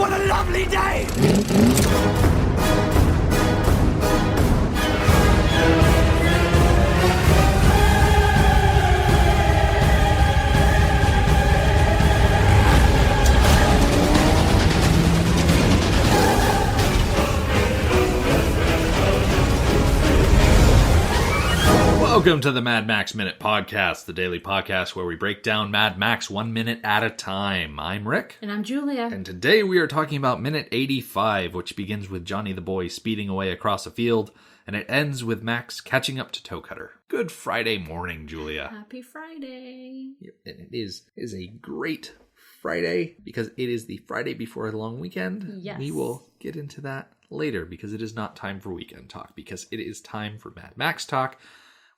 What a lovely day! Welcome to the Mad Max Minute Podcast, the daily podcast where we break down Mad Max 1 minute at a time. I'm Rick. And I'm Julia. And today we are talking about minute 85, which begins with Johnny the boy speeding away across a field, and it ends with Max catching up to Toecutter. Good Friday morning, Julia. Happy Friday. And it is a great Friday because it is the Friday before a long weekend. Yes. We will get into that later because it is not time for weekend talk, because it is time for Mad Max talk,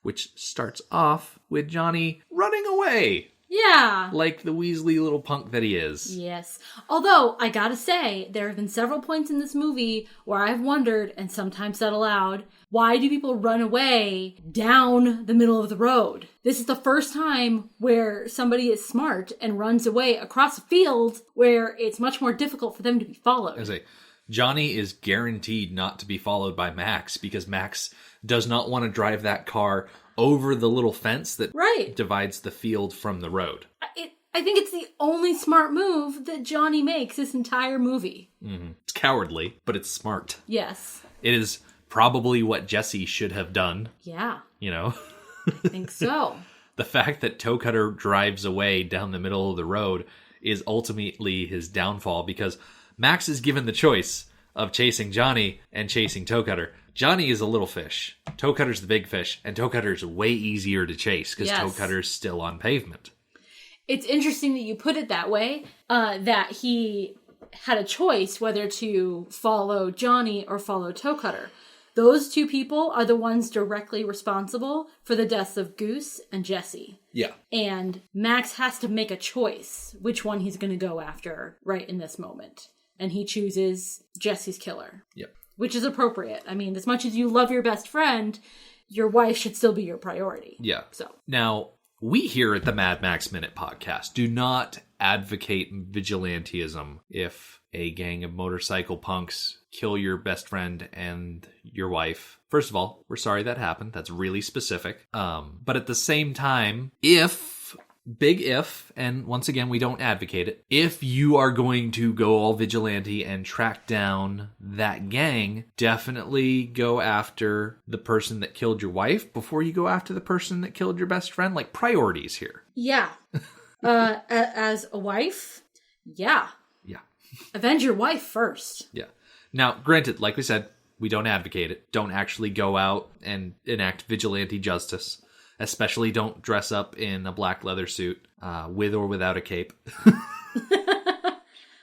which starts off with Johnny running away. Yeah. Like the Weasley little punk that he is. Yes. Although, I gotta say, there have been several points in this movie where I've wondered, and sometimes said aloud, why do people run away down the middle of the road? This is the first time where somebody is smart and runs away across a field where it's much more difficult for them to be followed. Johnny is guaranteed not to be followed by Max because Max does not want to drive that car over the little fence that divides the field from the road. I think it's the only smart move that Johnny makes this entire movie. Mm-hmm. It's cowardly, but it's smart. Yes. It is probably what Jesse should have done. Yeah. You know? I think so. The fact that Toecutter drives away down the middle of the road is ultimately his downfall because Max is given the choice of chasing Johnny and chasing Toecutter. Johnny is a little fish. Toecutter's the big fish, and Toecutter's way easier to chase because Toecutter's still on pavement. It's interesting that you put it that way, that he had a choice whether to follow Johnny or follow Toecutter. Those two people are the ones directly responsible for the deaths of Goose and Jesse. Yeah. And Max has to make a choice which one he's going to go after right in this moment. And he chooses Jesse's killer. Yep. Which is appropriate. I mean, as much as you love your best friend, your wife should still be your priority. Yeah. So now, we here at the Mad Max Minute Podcast do not advocate vigilantism. If a gang of motorcycle punks kill your best friend and your wife, first of all, we're sorry that happened. That's really specific. But at the same time, big if, and once again, we don't advocate it, if you are going to go all vigilante and track down that gang, definitely go after the person that killed your wife before you go after the person that killed your best friend. Like, priorities here. Yeah. As a wife, yeah. Yeah. Avenge your wife first. Yeah. Now, granted, like we said, we don't advocate it. Don't actually go out and enact vigilante justice. Especially don't dress up in a black leather suit, with or without a cape.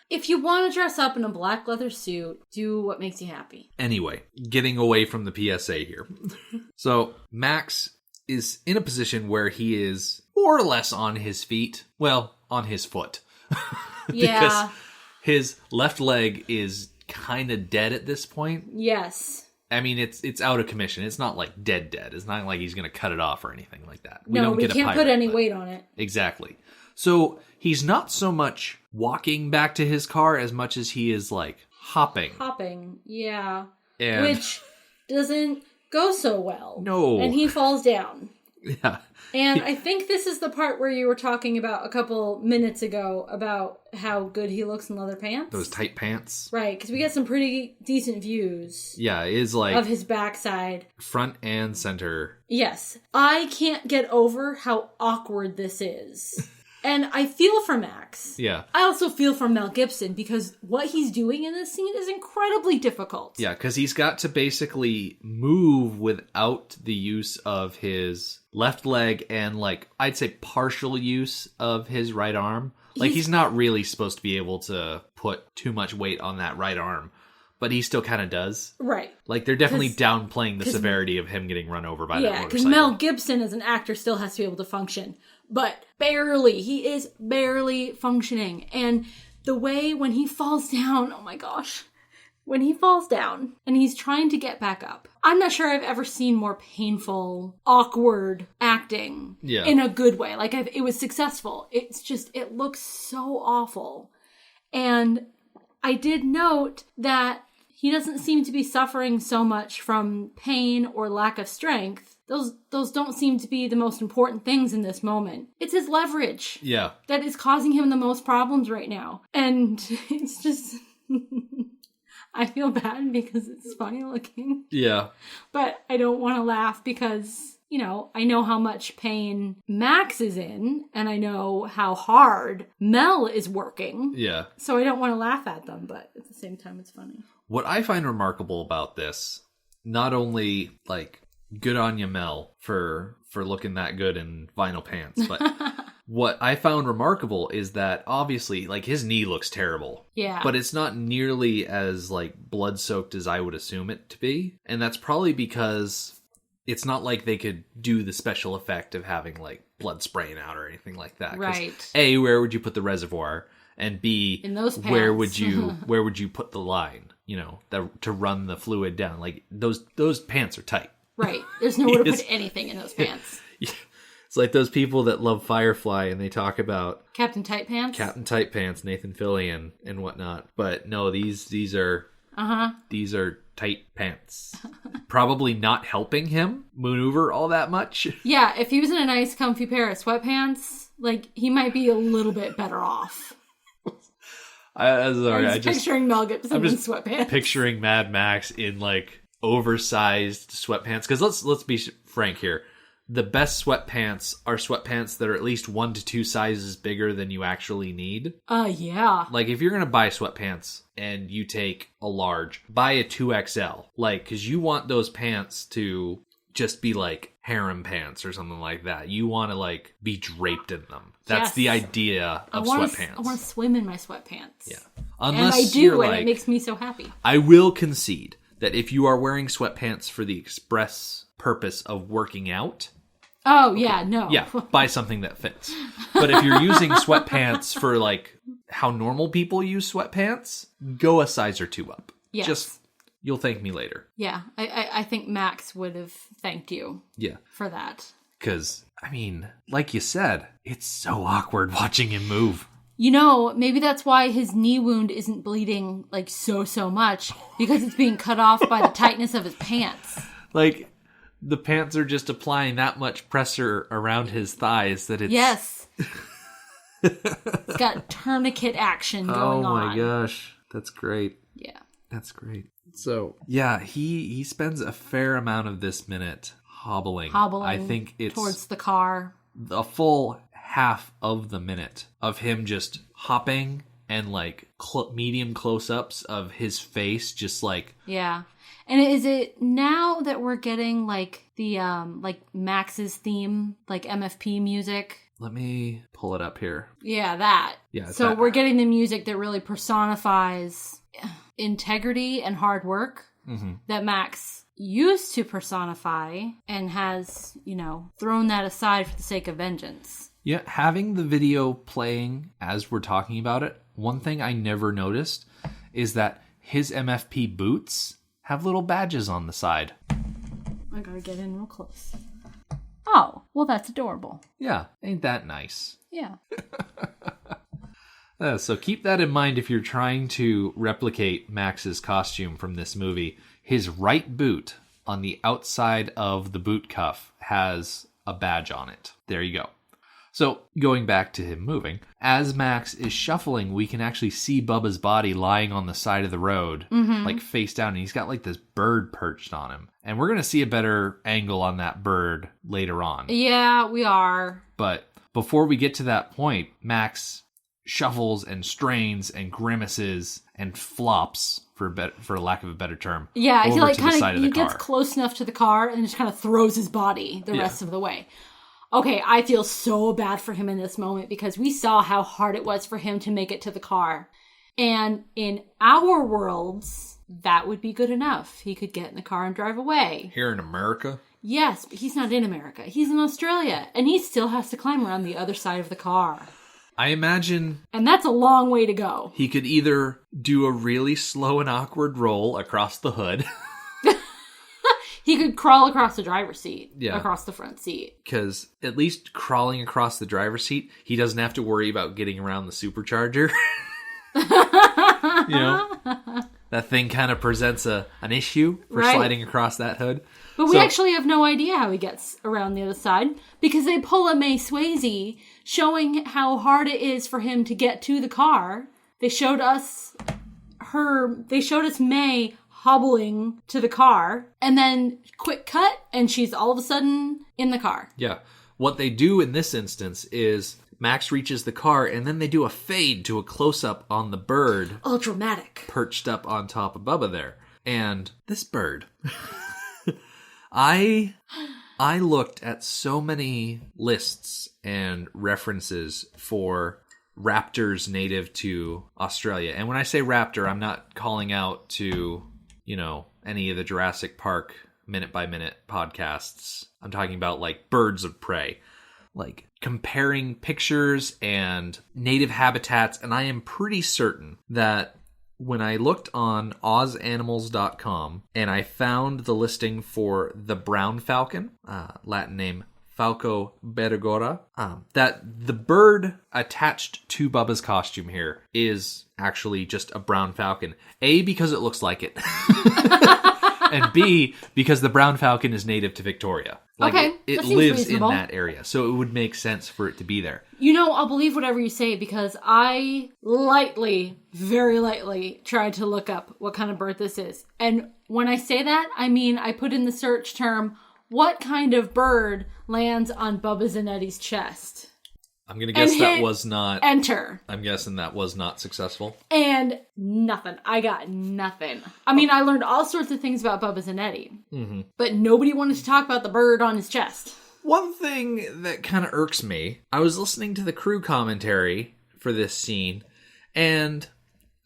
If you want to dress up in a black leather suit, do what makes you happy. Anyway, getting away from the PSA here. So, Max is in a position where he is more or less on his feet. Well, on his foot. Yeah. Because his left leg is kind of dead at this point. Yes. I mean, it's out of commission. It's not like dead. It's not like he's going to cut it off or anything like that. We can't put any weight on it. Exactly. So he's not so much walking back to his car as much as he is like hopping. Hopping, yeah. And which doesn't go so well. No. And he falls down. Yeah. And I think this is the part where you were talking about a couple minutes ago about how good he looks in leather pants. Those tight pants. Right, because we get some pretty decent views. Yeah, it is like of his backside. Front and center. Yes. I can't get over how awkward this is. And I feel for Max. Yeah. I also feel for Mel Gibson because what he's doing in this scene is incredibly difficult. Yeah, because he's got to basically move without the use of his left leg and, like, I'd say partial use of his right arm. Like, he's not really supposed to be able to put too much weight on that right arm, but he still kind of does. Right. Like, they're definitely downplaying the severity of him getting run over by that motorcycle. Yeah, because Mel Gibson as an actor still has to be able to function. But barely. He is barely functioning. And the way when he falls down, oh my gosh. When he falls down and he's trying to get back up. I'm not sure I've ever seen more painful, awkward acting in a good way. Like, it was successful. It's just, it looks so awful. And I did note that he doesn't seem to be suffering so much from pain or lack of strength. Those don't seem to be the most important things in this moment. It's his leverage. Yeah. That is causing him the most problems right now. And it's just... I feel bad because it's funny looking. Yeah. But I don't want to laugh because, you know, I know how much pain Max is in, and I know how hard Mel is working. Yeah. So I don't want to laugh at them, but at the same time, it's funny. What I find remarkable about this, not only, like, good on you, Mel, for looking that good in vinyl pants, but what I found remarkable is that obviously, like, his knee looks terrible. Yeah. But it's not nearly as, like, blood-soaked as I would assume it to be. And that's probably because it's not like they could do the special effect of having, like, blood spraying out or anything like that. Right. A, where would you put the reservoir? And B, in those pants. where would you put the line, you know, to run the fluid down? Like, those pants are tight. Right. There's nowhere to put anything in those pants. Yeah. It's like those people that love Firefly and they talk about Captain Tight Pants? Captain Tight Pants, Nathan Fillion and whatnot. But no, these are these are tight pants. Probably not helping him maneuver all that much. Yeah, if he was in a nice comfy pair of sweatpants, like, he might be a little bit better off. I'm picturing Mel Gibson in sweatpants. Picturing Mad Max in, like, oversized sweatpants. Because let's be frank here. The best sweatpants are sweatpants that are at least 1 to 2 sizes bigger than you actually need. Yeah. Like, if you're going to buy sweatpants and you take a large, buy a 2XL. Like, because you want those pants to just be like harem pants or something like that. You want to, like, be draped in them. That's the idea of sweatpants. I want to swim in my sweatpants. Yeah. Unless and I do, and it makes me so happy. I will concede that if you are wearing sweatpants for the express purpose of working out... Oh, yeah, no. Yeah, buy something that fits. But if you're using sweatpants for, like, how normal people use sweatpants, go a size or 2 up. Yes. Just, you'll thank me later. Yeah, I think Max would have thanked you for that. Because, I mean, like you said, it's so awkward watching him move. You know, maybe that's why his knee wound isn't bleeding, like, so much, because it's being cut off by the tightness of his pants. Like... The pants are just applying that much pressure around his thighs that it's... Yes. It's got tourniquet action going on. Oh my gosh. That's great. Yeah. That's great. So, yeah, he spends a fair amount of this minute hobbling. I think it's... towards the car. A full half of the minute of him just hopping and, like, medium close-ups of his face just, like... Yeah. And is it now that we're getting, like, the, like, Max's theme, like, MFP music? Let me pull it up here. Yeah, that. Yeah. So that. We're getting the music that really personifies integrity and hard work that Max used to personify and has, you know, thrown that aside for the sake of vengeance. Yeah, having the video playing as we're talking about it, one thing I never noticed is that his MFP boots... have little badges on the side. I gotta get in real close. Oh, well, that's adorable. Yeah, ain't that nice? Yeah. So keep that in mind if you're trying to replicate Max's costume from this movie. His right boot on the outside of the boot cuff has a badge on it. There you go. So, going back to him moving, as Max is shuffling, we can actually see Bubba's body lying on the side of the road, like face down, and he's got like this bird perched on him. And we're going to see a better angle on that bird later on. Yeah, we are. But before we get to that point, Max shuffles and strains and grimaces and flops, for lack of a better term. Yeah, I over feel like to the side of the he gets car. Close enough to the car and just kind of throws his body the rest of the way. Okay, I feel so bad for him in this moment because we saw how hard it was for him to make it to the car. And in our worlds, that would be good enough. He could get in the car and drive away. Here in America? Yes, but he's not in America. He's in Australia. And he still has to climb around the other side of the car. I imagine... And that's a long way to go. He could either do a really slow and awkward roll across the hood... He could crawl across the driver's seat, across the front seat. Because at least crawling across the driver's seat, he doesn't have to worry about getting around the supercharger. You know? That thing kind of presents an issue for sliding across that hood. But we actually have no idea how he gets around the other side because they pull a May Swayze showing how hard it is for him to get to the car. They showed us May hobbling to the car and then quick cut and she's all of a sudden in the car. Yeah. What they do in this instance is Max reaches the car and then they do a fade to a close-up on the bird. Oh, dramatic. Perched up on top of Bubba there. And this bird... I looked at so many lists and references for raptors native to Australia. And when I say raptor, I'm not calling out to, any of the Jurassic Park minute-by-minute podcasts. I'm talking about, like, birds of prey. Like, comparing pictures and native habitats. And I am pretty certain that when I looked on ozanimals.com and I found the listing for the brown falcon, Latin name Falco bergora, that the bird attached to Bubba's costume here is actually just a brown falcon. A, because it looks like it. And B, because the brown falcon is native to Victoria. Like, okay, it lives in that area, so it would make sense for it to be there. I'll believe whatever you say because I very lightly tried to look up what kind of bird this is. And when I say that, I mean I put in the search term, what kind of bird lands on Bubba Zanetti's chest? I'm going to guess that was not... Enter. I'm guessing that was not successful. And nothing. I got nothing. I mean, I learned all sorts of things about Bubba Zanetti. Mm-hmm. But nobody wanted to talk about the bird on his chest. One thing that kind of irks me, I was listening to the crew commentary for this scene, and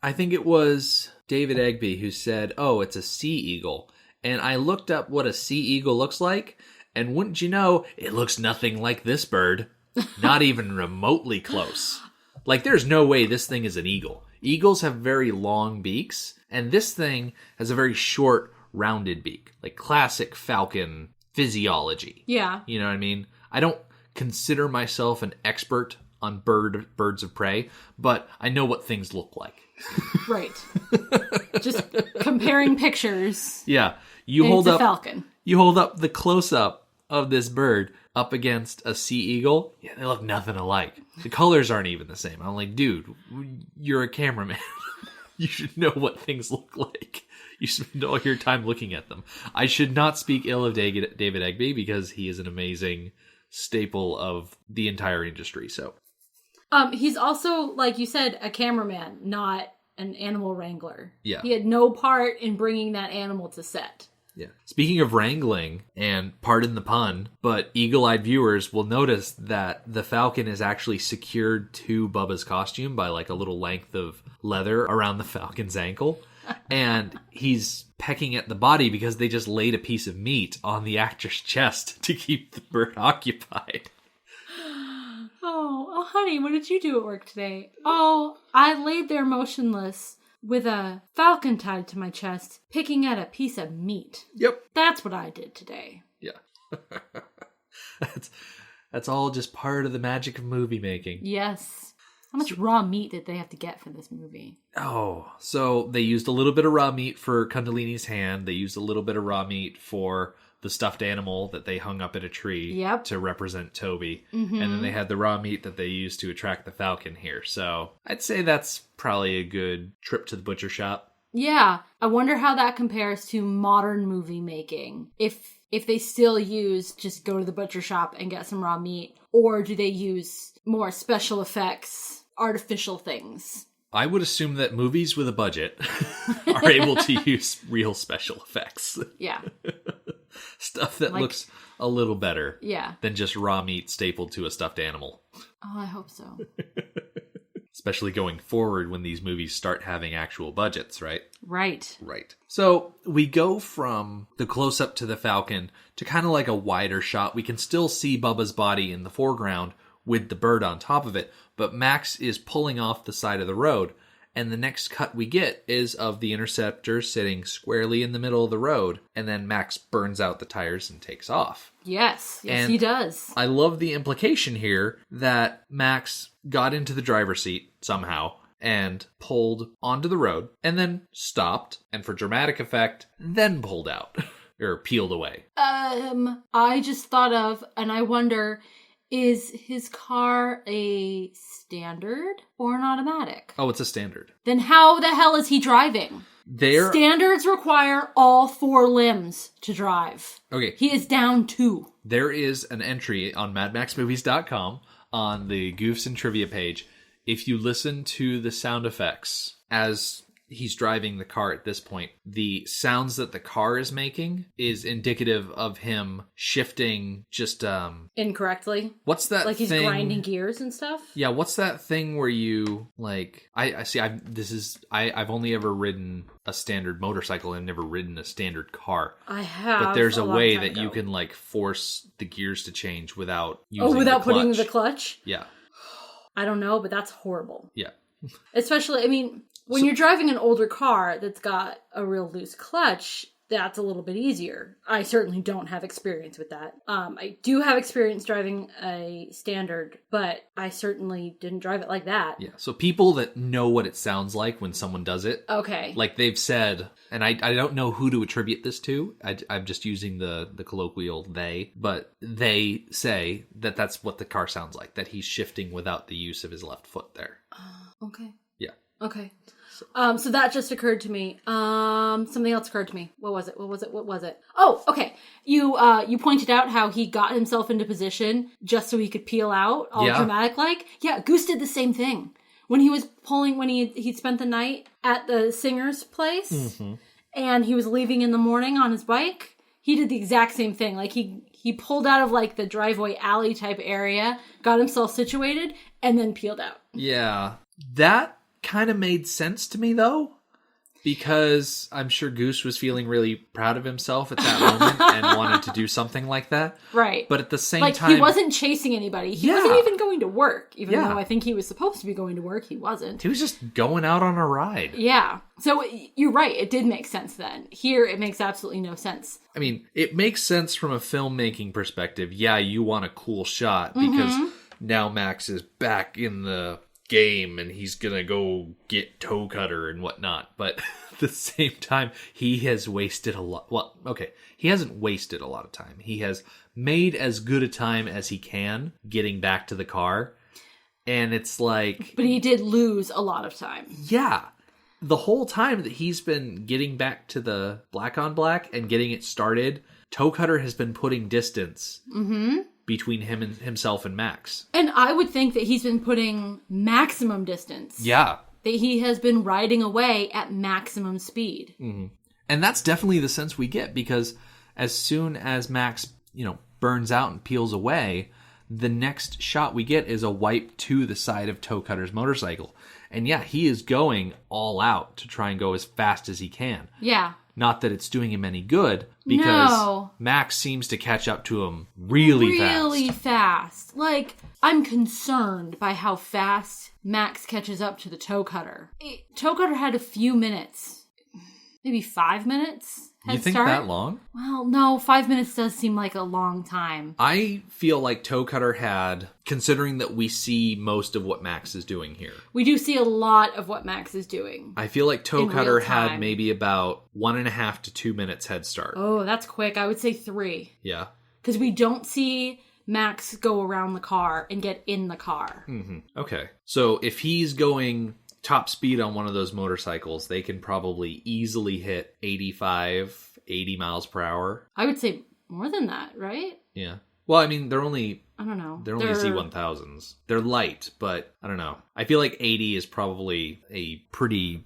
I think it was David Egby who said, oh, it's a sea eagle. And I looked up what a sea eagle looks like, and wouldn't you know, it looks nothing like this bird. Not even remotely close. Like, there's no way this thing is an eagle. Eagles have very long beaks, and this thing has a very short, rounded beak. Like, classic falcon physiology. Yeah. You know what I mean? I don't consider myself an expert on birds of prey, but I know what things look like. Right. Just comparing pictures. Yeah. You hold up falcon. You hold up the close-up of this bird up against a sea eagle. Yeah, they look nothing alike. The colors aren't even the same. I'm like, dude, you're a cameraman. You should know what things look like. You spend all your time looking at them. I should not speak ill of David Egby because he is an amazing staple of the entire industry. So, he's also, like you said, a cameraman, not an animal wrangler. Yeah. He had no part in bringing that animal to set. Yeah. Speaking of wrangling, and pardon the pun, but eagle-eyed viewers will notice that the falcon is actually secured to Bubba's costume by like a little length of leather around the falcon's ankle. And he's pecking at the body because they just laid a piece of meat on the actor's chest to keep the bird occupied. Oh, honey, what did you do at work today? Oh, I laid there motionless with a falcon tied to my chest, picking at a piece of meat. Yep. That's what I did today. Yeah. That's all just part of the magic of movie making. Yes. How much raw meat did they have to get for this movie? Oh, so they used a little bit of raw meat for Kundalini's hand. They used a little bit of raw meat for the stuffed animal that they hung up in a tree to represent Toby. Mm-hmm. And then they had the raw meat that they used to attract the falcon here. So I'd say that's probably a good trip to the butcher shop. Yeah. I wonder how that compares to modern movie making. If they still use just go to the butcher shop and get some raw meat, or do they use more special effects, artificial things? I would assume that movies with a budget are able to use real special effects. Yeah. Stuff that looks a little better than just raw meat stapled to a stuffed animal. Oh, I hope so. Especially going forward when these movies start having actual budgets, right? Right. So we go from the close-up to the falcon to kind of like a wider shot. We can still see Bubba's body in the foreground with the bird on top of it, but Max is pulling off the side of the road, and the next cut we get is of the Interceptor sitting squarely in the middle of the road, and then Max burns out the tires and takes off. Yes, and he does. I love the implication here that Max got into the driver's seat somehow, and pulled onto the road, and then stopped, and for dramatic effect, then pulled out. Or peeled away. I just thought of, and I wonder, is his car a standard or an automatic? Oh, it's a standard. Then how the hell is he driving? Standards require all 4 limbs to drive. Okay. He is down 2. There is an entry on MadMaxMovies.com on the Goofs and Trivia page. If you listen to the sound effects as he's driving the car at this point, the sounds that the car is making is indicative of him shifting just incorrectly. What's that like thing? He's grinding gears and stuff? Yeah, what's that thing where you like I've only ever ridden a standard motorcycle and never ridden a standard car. I have. But there's a way that you can like force the gears to change without using without the clutch. putting the clutch? Yeah. I don't know, but that's horrible. Yeah. Especially, I mean, when you're driving an older car that's got a real loose clutch, that's a little bit easier. I certainly don't have experience with that. I do have experience driving a standard, but I certainly didn't drive it like that. Yeah. So people that know what it sounds like when someone does it. Okay. Like they've said, and I don't know who to attribute this to. I'm just using the colloquial they, but they say that that's what the car sounds like, that he's shifting without the use of his left foot there. Okay. Yeah. Okay. So that just occurred to me. Something else occurred to me. What was it? Oh, okay. You pointed out how he got himself into position just so he could peel out, all dramatic like. Yeah, Goose did the same thing. When he was when he spent the night at the singer's place and he was leaving in the morning on his bike, he did the exact same thing. Like he pulled out of like the driveway alley type area, got himself situated, and then peeled out. Yeah. That kind of made sense to me though, because I'm sure Goose was feeling really proud of himself at that moment and wanted to do something like that. Right. But at the same time, he wasn't chasing anybody. He wasn't even going to work, even though I think he was supposed to be going to work. He wasn't. He was just going out on a ride. Yeah. So you're right. It did make sense then. Here, it makes absolutely no sense. I mean, it makes sense from a filmmaking perspective. Yeah, you want a cool shot because now Max is back in the game and he's gonna go get Toecutter and whatnot, but at the same time he has wasted a lot. Well, okay, he hasn't wasted a lot of time. He has made as good a time as he can getting back to the car, and it's like, but he did lose a lot of time. Yeah, the whole time that he's been getting back to the black on black and getting it started, Toecutter has been putting distance between himself and Max. And I would think that he's been putting maximum distance. Yeah. That he has been riding away at maximum speed. Mm-hmm. And that's definitely the sense we get, because as soon as Max, burns out and peels away, the next shot we get is a wipe to the side of Toecutter's motorcycle. And yeah, he is going all out to try and go as fast as he can. Yeah. Not that it's doing him any good, because Max seems to catch up to him really fast. Like, I'm concerned by how fast Max catches up to the Toecutter. Toecutter had a few minutes, maybe 5 minutes. You think that long? Well, no, 5 minutes does seem like a long time. I feel like Toecutter had, considering that we see most of what Max is doing here. We do see a lot of what Max is doing. I feel like Toecutter had maybe about 1.5 to 2 minutes head start. Oh, that's quick. I would say 3. Yeah. Because we don't see Max go around the car and get in the car. Mm-hmm. Okay. So if he's going top speed on one of those motorcycles, they can probably easily hit 85, 80 miles per hour. I would say more than that, right? Yeah. Well, I mean, they're only... I don't know. They're only Z1000s. They're light, but I don't know. I feel like 80 is probably a pretty...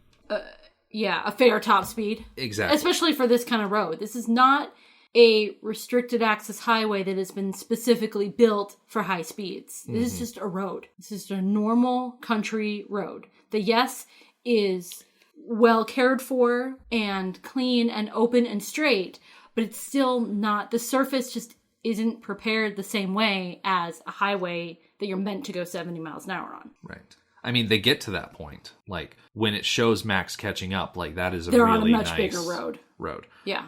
yeah, a fair top speed. Exactly. Especially for this kind of road. This is not a restricted access highway that has been specifically built for high speeds. This is just a road. This is a normal country road. The yes is well cared for and clean and open and straight, but it's still not, the surface just isn't prepared the same way as a highway that you're meant to go 70 miles an hour on. Right. I mean, they get to that point. Like, when it shows Max catching up, like, that is They're really on a much nice bigger road. Yeah.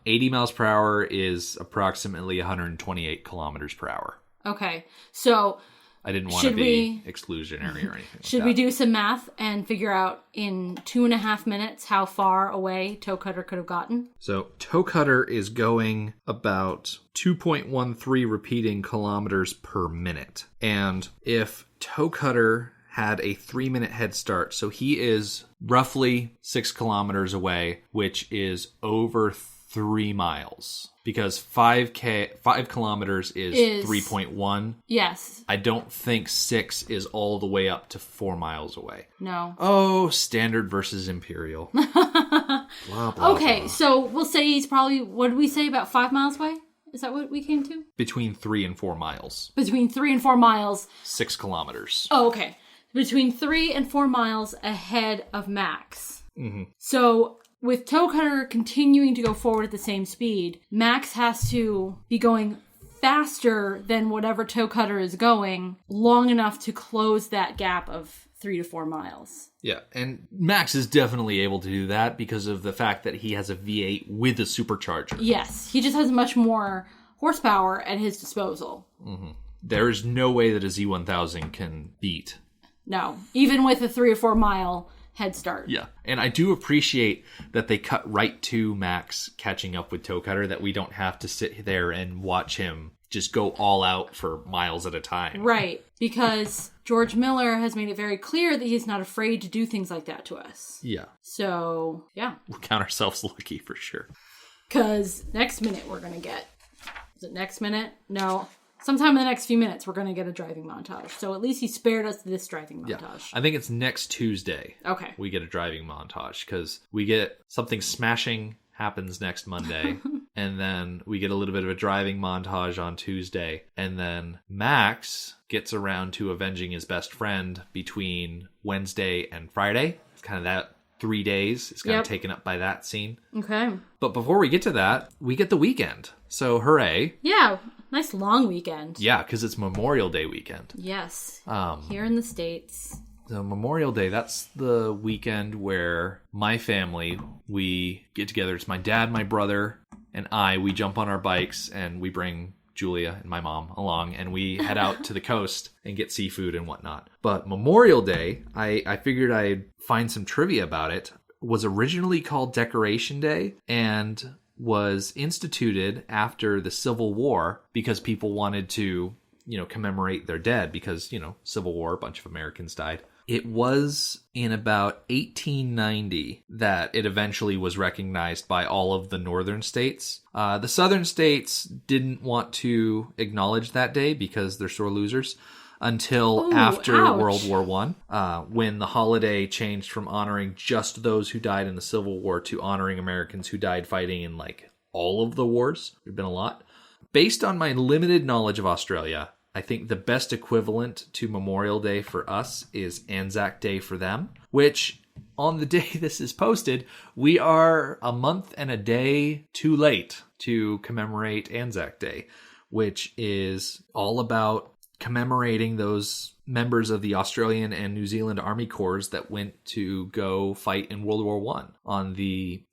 80 miles per hour is approximately 128 kilometers per hour. Okay. So I didn't want to be exclusionary or anything like Should we do some math and figure out in 2.5 minutes how far away Toecutter could have gotten? So Toecutter is going about 2.13 repeating kilometers per minute. And if Toecutter had a 3-minute head start, so he is roughly 6 kilometers away, which is over 3 miles. Because 5 kilometers is 3.1. Yes. I don't think 6 is all the way up to 4 miles away. No. Oh, standard versus imperial. Blah, blah, okay, blah. so we'll say he's probably, what did we say, about 5 miles away? Is that what we came to? Between 3 and 4 miles. Between 3 and 4 miles. 6 kilometers. Oh, okay. Between 3 and 4 miles ahead of Max. Mm-hmm. So with Toecutter continuing to go forward at the same speed, Max has to be going faster than whatever Toecutter is going, long enough to close that gap of 3 to 4 miles. Yeah, and Max is definitely able to do that because of the fact that he has a V8 with a supercharger. Yes, he just has much more horsepower at his disposal. Mm-hmm. There is no way that a Z1000 can beat. No, even with a 3 or 4 mile head start. Yeah, and I do appreciate that they cut right to Max catching up with Toecutter, that we don't have to sit there and watch him just go all out for miles at a time. Right, because George Miller has made it very clear that he's not afraid to do things like that to us. Yeah. So, yeah. We'll count ourselves lucky for sure. Because next minute we're going to get... Is it next minute? No. Sometime in the next few minutes we're going to get a driving montage. So at least he spared us this driving montage. Yeah. I think it's next Tuesday. Okay. We get a driving montage because we get something smashing happens next Monday. And then we get a little bit of a driving montage on Tuesday. And then Max gets around to avenging his best friend between Wednesday and Friday. It's kind of that 3 days. It's kind of taken up by that scene. Okay. But before we get to that, we get the weekend. So hooray. Yeah. Nice long weekend. Yeah, because it's Memorial Day weekend. Yes. Here in the States. So Memorial Day, that's the weekend where my family, we get together. It's my dad, my brother, and we jump on our bikes and we bring Julia and my mom along and we head out to the coast and get seafood and whatnot. But Memorial Day, I figured I'd find some trivia about it, was originally called Decoration Day and was instituted after the Civil War because people wanted to, commemorate their dead because, Civil War, a bunch of Americans died. It was in about 1890 that it eventually was recognized by all of the northern states. The southern states didn't want to acknowledge that day because they're sore losers until after World War I, when the holiday changed from honoring just those who died in the Civil War to honoring Americans who died fighting in all of the wars. There've been a lot. Based on my limited knowledge of Australia, I think the best equivalent to Memorial Day for us is Anzac Day for them, which on the day this is posted, we are a month and a day too late to commemorate Anzac Day, which is all about commemorating those members of the Australian and New Zealand Army Corps that went to go fight in World War I on the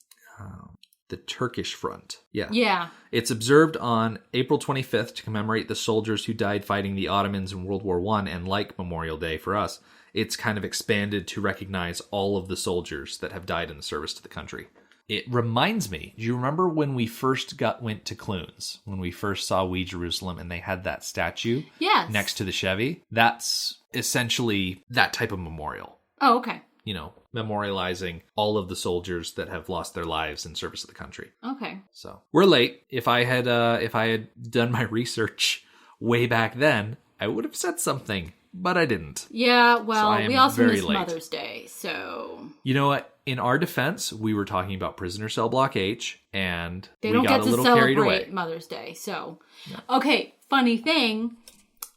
Turkish front. Yeah. It's observed on April 25th to commemorate the soldiers who died fighting the Ottomans in World War I, and like Memorial Day for us, it's kind of expanded to recognize all of the soldiers that have died in the service to the country. It reminds me, do you remember when we first went to Clunes, when we first saw Wee Jerusalem and they had that statue next to the Chevy? That's essentially that type of memorial. Oh, okay. Memorializing all of the soldiers that have lost their lives in service of the country. Okay. So we're late. If I had done my research way back then, I would have said something, but I didn't. Yeah, well, so we also missed Mother's Day, so... You know what? In our defense, we were talking about Prisoner Cell Block H, and they we got a little carried away. They don't get to celebrate Mother's Day, so... Yeah. Okay, funny thing...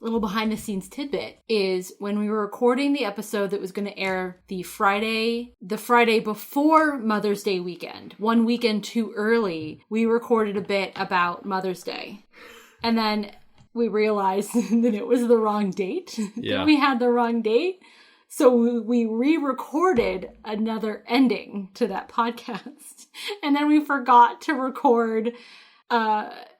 Little behind the scenes tidbit is when we were recording the episode that was going to air the Friday before Mother's Day weekend, one weekend too early, we recorded a bit about Mother's Day. And then we realized that it was the wrong date. Yeah. That we had the wrong date. So we re-recorded another ending to that podcast. And then we forgot to record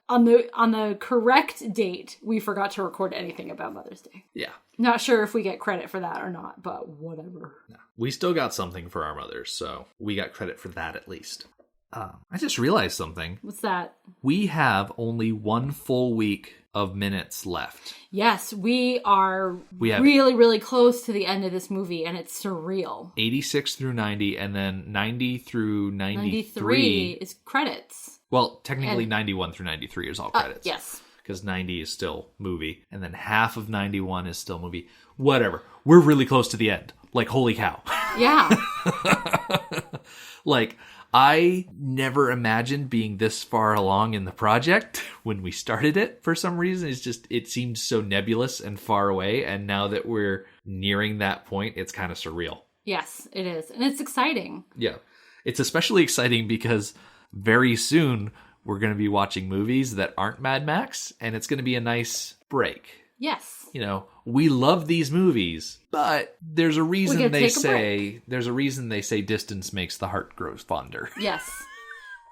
on the correct date, we forgot to record anything about Mother's Day. Yeah. Not sure if we get credit for that or not, but whatever. No. We still got something for our mothers, so we got credit for that at least. I just realized something. What's that? We have only 1 full week of minutes left. Yes, we have really, really close to the end of this movie, and it's surreal. 86 through 90, and then 90 through 93 is credits. Well, technically 91 through 93 is all credits. Yes. Because 90 is still movie, and then half of 91 is still movie. Whatever. We're really close to the end. Like, holy cow. Yeah. Like, I never imagined being this far along in the project when we started it for some reason. It seemed so nebulous and far away. And now that we're nearing that point, it's kind of surreal. Yes, it is. And it's exciting. Yeah. It's especially exciting because very soon we're going to be watching movies that aren't Mad Max. And it's going to be a nice break. Yes. You know, we love these movies, but there's a reason they say distance makes the heart grow fonder. Yes.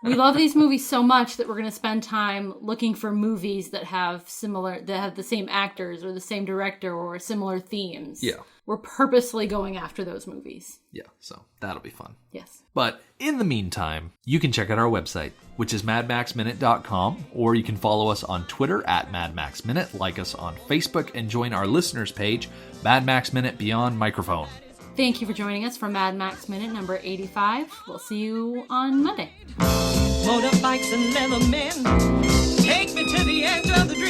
We love these movies so much that we're going to spend time looking for movies that have the same actors or the same director or similar themes. Yeah. We're purposely going after those movies. Yeah, so that'll be fun. Yes. But in the meantime, you can check out our website, which is madmaxminute.com, or you can follow us on Twitter at madmaxminute, like us on Facebook, and join our listeners page, Mad Max Minute Beyond Microphone. Thank you for joining us for Mad Max Minute number 85. We'll see you on Monday. Motorbikes and leather men, take me to the edge of the dream.